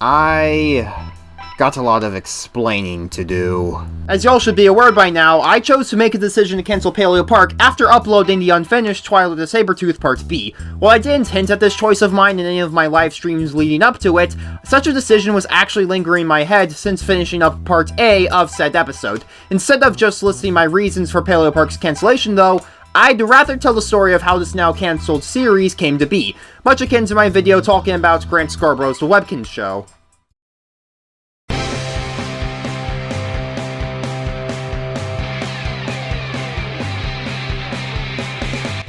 I got a lot of explaining to do. As y'all should be aware by now, I chose to make a decision to cancel Paleo Park after uploading the unfinished Twilight of the Sabertooth Part B. While I didn't hint at this choice of mine in any of my live streams leading up to it, such a decision was actually lingering in my head since finishing up Part A of said episode. Instead of just listing my reasons for Paleo Park's cancellation though, I'd rather tell the story of how this now cancelled series came to be, much akin to my video talking about Grant Scarborough's The Webkinz Show.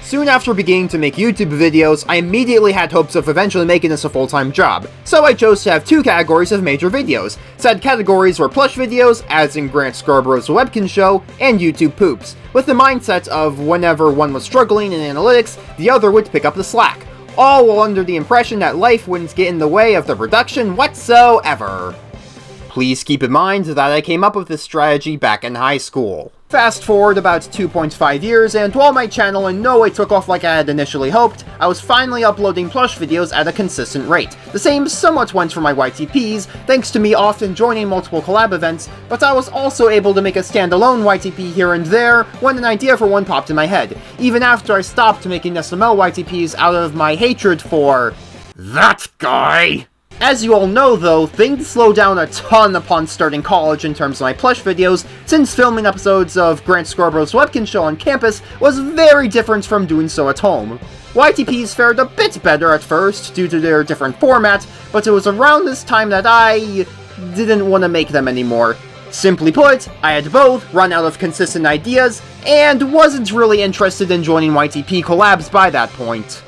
Soon after beginning to make YouTube videos, I immediately had hopes of eventually making this a full-time job, so I chose to have two categories of major videos. Said categories were plush videos, as in Grant Scarborough's The Webkinz Show, and YouTube poops, with the mindset of whenever one was struggling in analytics, the other would pick up the slack, all while under the impression that life wouldn't get in the way of the production whatsoever. Please keep in mind that I came up with this strategy back in high school. Fast forward about 2.5 years, and while my channel in no way took off like I had initially hoped, I was finally uploading plush videos at a consistent rate. The same somewhat went for my YTPs, thanks to me often joining multiple collab events, but I was also able to make a standalone YTP here and there when an idea for one popped in my head, even after I stopped making SML YTPs out of my hatred for that guy. As you all know though, things slowed down a ton upon starting college in terms of my plush videos, since filming episodes of Grant Scarborough's Webkinz Show on campus was very different from doing so at home. YTPs fared a bit better at first, due to their different format, but it was around this time that I didn't want to make them anymore. Simply put, I had both run out of consistent ideas, and wasn't really interested in joining YTP collabs by that point.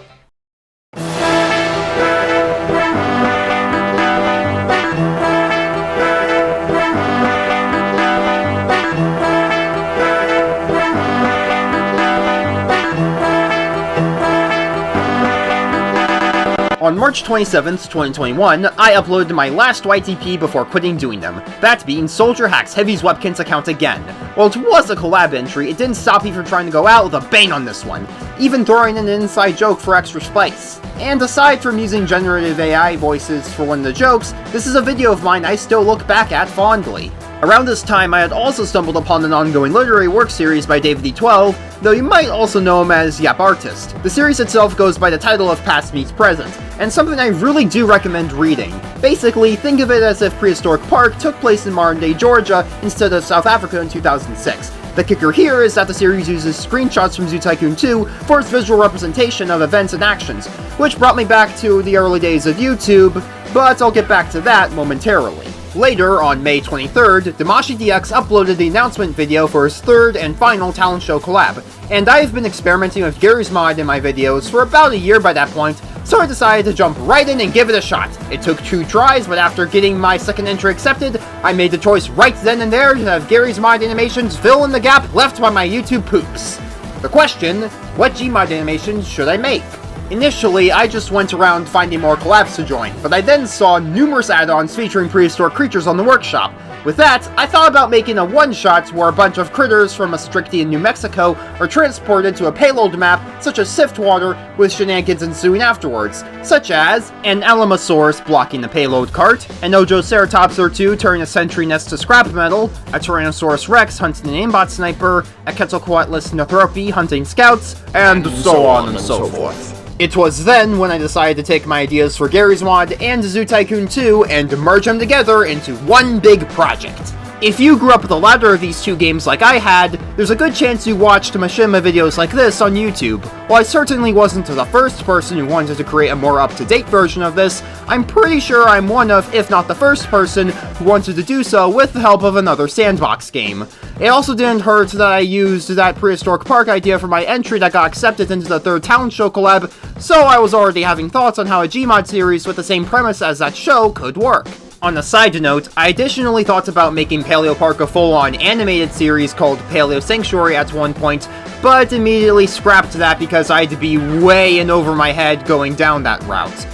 On March 27th, 2021, I uploaded my last YTP before quitting doing them, that being Soldier Hacks Heavy's Webkinz account again. While it was a collab entry, it didn't stop me from trying to go out with a bang on this one, even throwing in an inside joke for extra spice. And aside from using generative AI voices for one of the jokes, this is a video of mine I still look back at fondly. Around this time, I had also stumbled upon an ongoing literary work series by David D12, though you might also know him as Yap Artist. The series itself goes by the title of Past Meets Present, and something I really do recommend reading. Basically, think of it as if Prehistoric Park took place in modern-day Georgia instead of South Africa in 2006. The kicker here is that the series uses screenshots from Zoo Tycoon 2 for its visual representation of events and actions, which brought me back to the early days of YouTube, but I'll get back to that momentarily. Later, on May 23rd, DamashDX uploaded the announcement video for his third and final talent show collab, and I've been experimenting with Gary's Mod in my videos for about a year by that point, so I decided to jump right in and give it a shot. It took 2 tries, but after getting my second entry accepted, I made the choice right then and there to have Gary's Mod animations fill in the gap left by my YouTube poops. The question, what Gmod animations should I make? Initially, I just went around finding more collabs to join, but I then saw numerous add-ons featuring prehistoric creatures on the workshop. With that, I thought about making a one-shot where a bunch of critters from a Strictly in New Mexico are transported to a payload map, such as Siftwater, with shenanigans ensuing afterwards, such as an Alamosaurus blocking the payload cart, an Ojoceratops or two turning a sentry nest to scrap metal, a Tyrannosaurus Rex hunting an aimbot sniper, a Quetzalcoatlus Northropi hunting scouts, and so on and so forth. It was then when I decided to take my ideas for Gary's Mod and Zoo Tycoon 2 and merge them together into one big project. If you grew up with the latter of these two games like I had, there's a good chance you watched machinima videos like this on YouTube. While I certainly wasn't the first person who wanted to create a more up-to-date version of this, I'm pretty sure I'm one of, if not the first person, who wanted to do so with the help of another sandbox game. It also didn't hurt that I used that Prehistoric Park idea for my entry that got accepted into the third talent show collab, so I was already having thoughts on how a Gmod series with the same premise as that show could work. On a side note, I additionally thought about making Paleo Park a full-on animated series called Paleo Sanctuary at one point, but immediately scrapped that because I'd be way in over my head going down that route.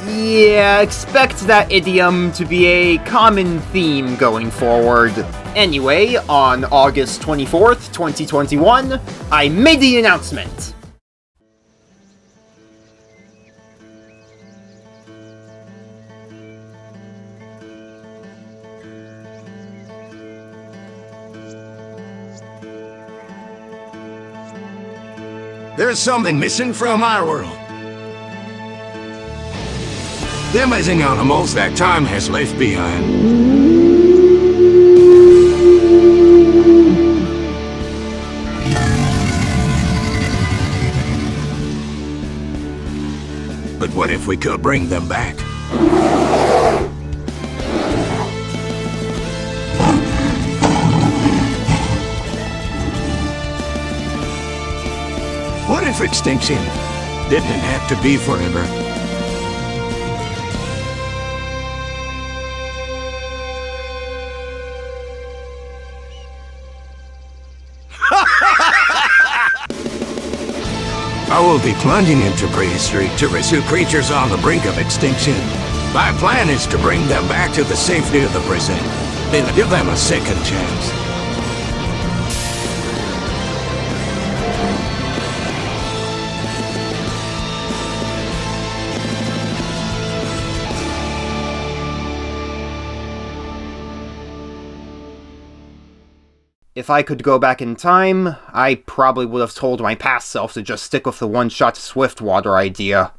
Yeah, expect that idiom to be a common theme going forward. Anyway, on August 24th, 2021, I made the announcement! There's something missing from our world. The amazing animals that time has left behind. But what if we could bring them back? What if extinction didn't have to be forever? I will be plunging into prehistory to rescue creatures on the brink of extinction. My plan is to bring them back to the safety of the prison, then give them a second chance. If I could go back in time, I probably would have told my past self to just stick with the one-shot Swiftwater idea.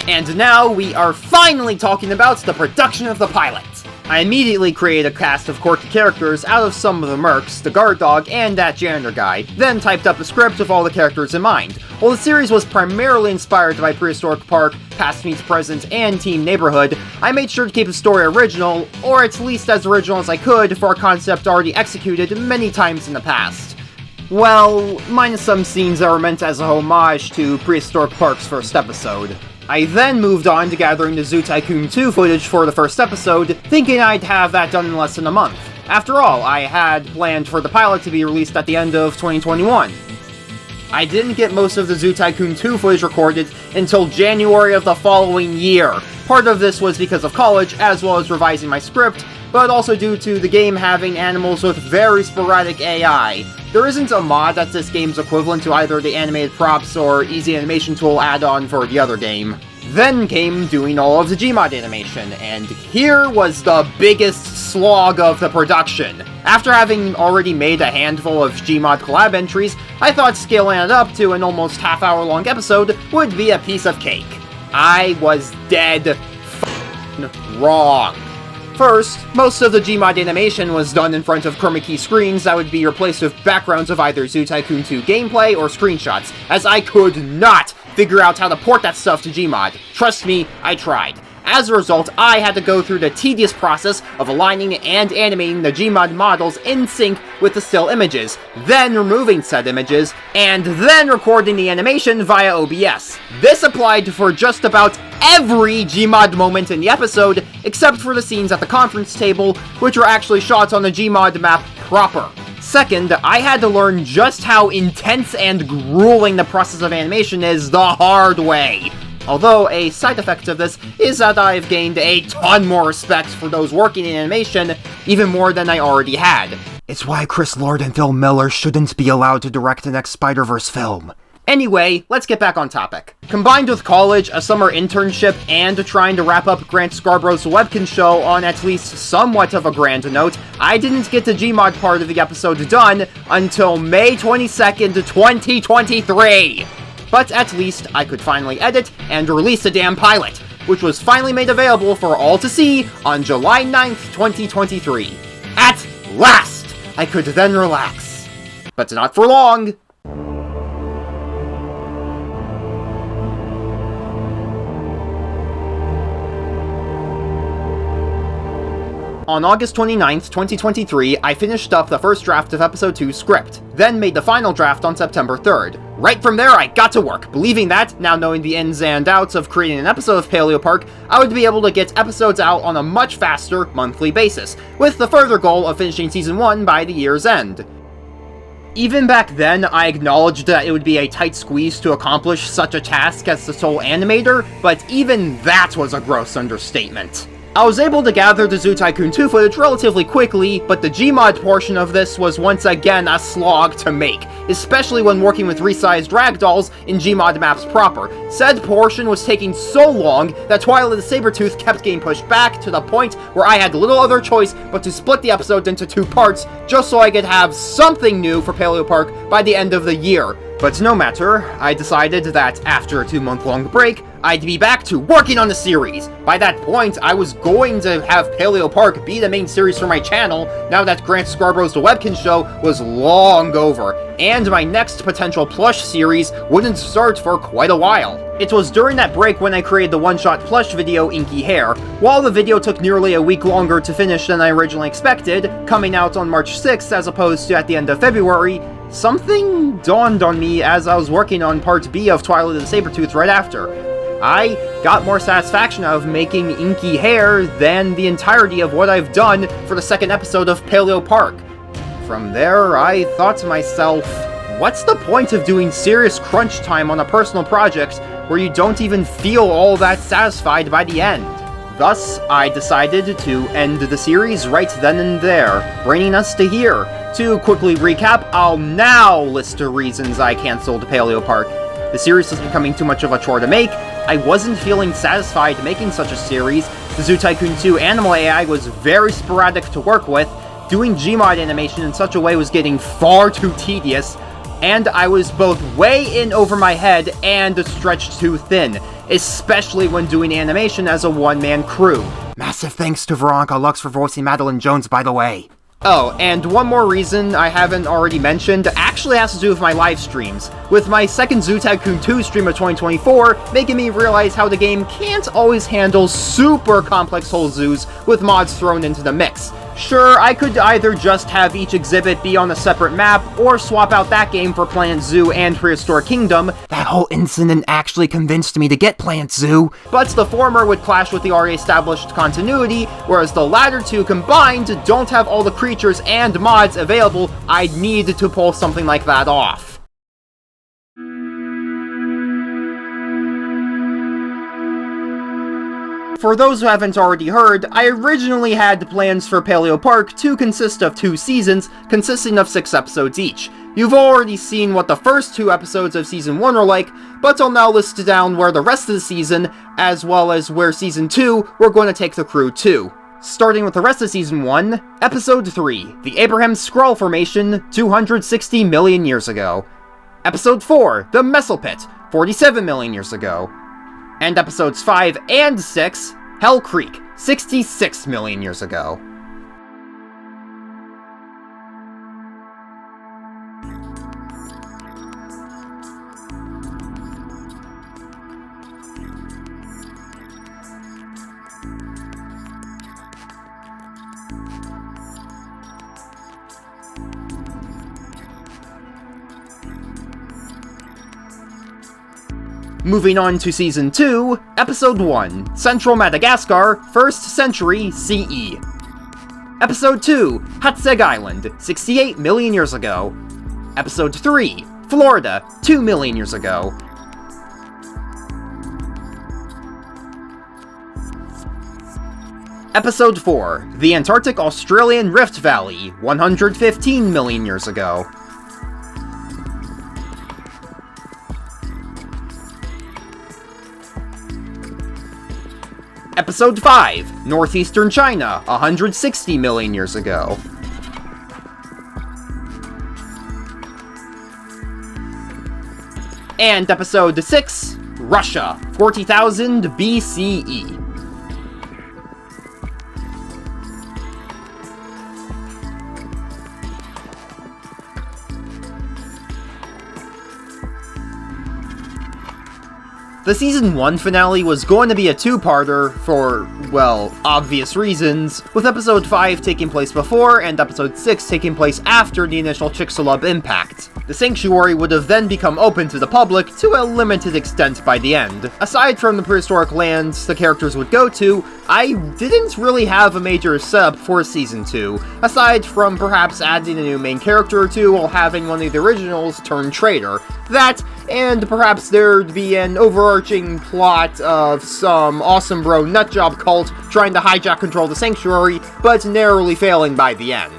And now we are finally talking about the production of the pilot. I immediately created a cast of quirky characters out of some of the mercs, the guard dog, and that janitor guy, then typed up a script with all the characters in mind. While the series was primarily inspired by Prehistoric Park, Past Meets Present, and Team Neighborhood, I made sure to keep the story original, or at least as original as I could for a concept already executed many times in the past. Well, minus some scenes that were meant as a homage to Prehistoric Park's first episode. I then moved on to gathering the Zoo Tycoon 2 footage for the first episode, thinking I'd have that done in less than a month. After all, I had planned for the pilot to be released at the end of 2021. I didn't get most of the Zoo Tycoon 2 footage recorded until January of the following year. Part of this was because of college, as well as revising my script, but also due to the game having animals with very sporadic AI. There isn't a mod that's this game's equivalent to either the animated props or easy animation tool add-on for the other game. Then came doing all of the Gmod animation, and here was the biggest slog of the production. After having already made a handful of Gmod collab entries, I thought scaling it up to an almost half-hour-long episode would be a piece of cake. I was dead f***ing wrong. First, most of the Gmod animation was done in front of chroma key screens that would be replaced with backgrounds of either Zoo Tycoon 2 gameplay or screenshots, as I could not figure out how to port that stuff to Gmod. Trust me, I tried. As a result, I had to go through the tedious process of aligning and animating the Gmod models in sync with the still images, then removing said images, and then recording the animation via OBS. This applied for just about every Gmod moment in the episode, except for the scenes at the conference table, which were actually shot on the Gmod map proper. Second, I had to learn just how intense and grueling the process of animation is the hard way. Although, a side effect of this is that I've gained a ton more respect for those working in animation, even more than I already had. It's why Chris Lord and Phil Miller shouldn't be allowed to direct the next Spider-Verse film. Anyway, let's get back on topic. Combined with college, a summer internship, and trying to wrap up Grant Scarborough's webkin show on at least somewhat of a grand note, I didn't get the Gmod part of the episode done until May 22nd, 2023. But at least I could finally edit and release the damn pilot, which was finally made available for all to see on July 9th, 2023. At last, I could then relax. But not for long. On August 29th, 2023, I finished up the first draft of Episode 2's script, then made the final draft on September 3rd. Right from there, I got to work, believing that, now knowing the ins and outs of creating an episode of Paleo Park, I would be able to get episodes out on a much faster, monthly basis, with the further goal of finishing Season 1 by the year's end. Even back then, I acknowledged that it would be a tight squeeze to accomplish such a task as the sole animator, but even that was a gross understatement. I was able to gather the Zoo Tycoon 2 footage relatively quickly, but the Gmod portion of this was once again a slog to make, especially when working with resized ragdolls in Gmod maps proper. Said portion was taking so long that Twilight the Sabertooth kept getting pushed back to the point where I had little other choice but to split the episode into 2 parts, just so I could have something new for Paleo Park by the end of the year. But no matter, I decided that after a 2-month-long break, I'd be back to working on the series. By that point, I was going to have Paleo Park be the main series for my channel, now that Grant Scarborough's The Webkin Show was long over, and my next potential plush series wouldn't start for quite a while. It was during that break when I created the one-shot plush video, Inky Hair. While the video took nearly a week longer to finish than I originally expected, coming out on March 6th as opposed to at the end of February, something dawned on me as I was working on Part B of Twilight of the Sabertooth right after. I got more satisfaction out of making Inky Hair than the entirety of what I've done for the second episode of Paleo Park. From there, I thought to myself, what's the point of doing serious crunch time on a personal project where you don't even feel all that satisfied by the end? Thus, I decided to end the series right then and there, bringing us to here. To quickly recap, I'll now list the reasons I cancelled Paleo Park. The series was becoming too much of a chore to make, I wasn't feeling satisfied making such a series, the Zoo Tycoon 2 animal AI was very sporadic to work with, doing Gmod animation in such a way was getting far too tedious, and I was both way in over my head and stretched too thin, especially when doing animation as a one-man crew. Massive thanks to Veronica Laux for voicing Madeline Jones, by the way. Oh, and one more reason I haven't already mentioned actually has to do with my live streams, with my second Zoo Tycoon 2 stream of 2024 making me realize how the game can't always handle super complex whole zoos with mods thrown into the mix. Sure, I could either just have each exhibit be on a separate map, or swap out that game for Planet Zoo and Prehistoric Kingdom. That whole incident actually convinced me to get Planet Zoo. But the former would clash with the already established continuity, whereas the latter two combined don't have all the creatures and mods available I'd need to pull something like that off. For those who haven't already heard, I originally had plans for Paleo Park to consist of 2 seasons, consisting of 6 episodes each. You've already seen what the first 2 episodes of Season 1 are like, but I'll now list down where the rest of the season, as well as where Season 2, we're going to take the crew to. Starting with the rest of Season 1, Episode 3, The Abraham Scroll Formation, 260 million years ago. Episode 4, The Messel Pit, 47 million years ago. And Episodes 5 and 6, Hell Creek, 66 million years ago. Moving on to Season 2, Episode 1, Central Madagascar, 1st Century CE. Episode 2, Hatseg Island, 68 million years ago. Episode 3, Florida, 2 million years ago. Episode 4, The Antarctic Australian Rift Valley, 115 million years ago. Episode 5, Northeastern China, 160 million years ago. And Episode 6, Russia, 40,000 BCE. The Season 1 finale was going to be a 2-parter for, well, obvious reasons, with Episode 5 taking place before and Episode 6 taking place after the initial Chicxulub impact. The sanctuary would have then become open to the public to a limited extent by the end. Aside from the prehistoric lands the characters would go to, I didn't really have a major setup for Season 2, aside from perhaps adding a new main character or two while having one of the originals turn traitor. That, and perhaps there'd be an overarching plot of some awesome bro nutjob cult cult, trying to hijack control of the sanctuary, but narrowly failing by the end.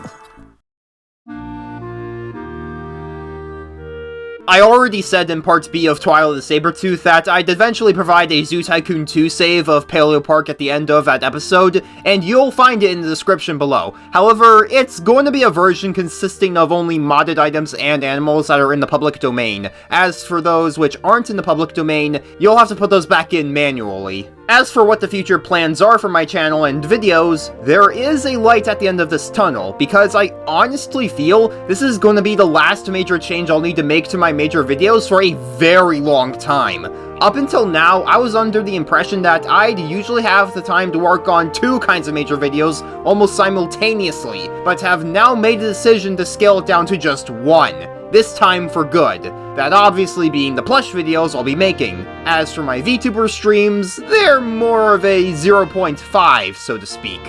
I already said in Part B of Twilight of the Sabertooth that I'd eventually provide a Zoo Tycoon 2 save of Paleo Park at the end of that episode, and you'll find it in the description below. However, it's going to be a version consisting of only modded items and animals that are in the public domain. As for those which aren't in the public domain, you'll have to put those back in manually. As for what the future plans are for my channel and videos, there is a light at the end of this tunnel, because I honestly feel this is going to be the last major change I'll need to make to my major videos for a very long time. Up until now, I was under the impression that I'd usually have the time to work on 2 kinds of major videos almost simultaneously, but have now made the decision to scale it down to just 1. This time for good. That obviously being the plush videos I'll be making. As for my VTuber streams, they're more of a 0.5, so to speak.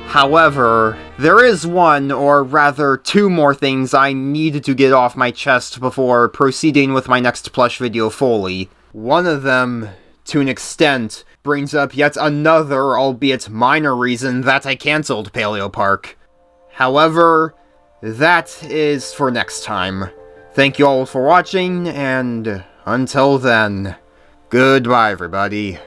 However, there is one, or rather 2 more things I needed to get off my chest before proceeding with my next plush video fully. One of them, to an extent, brings up yet another, albeit minor reason that I cancelled Paleo Park. However, that is for next time. Thank you all for watching, and until then, goodbye everybody.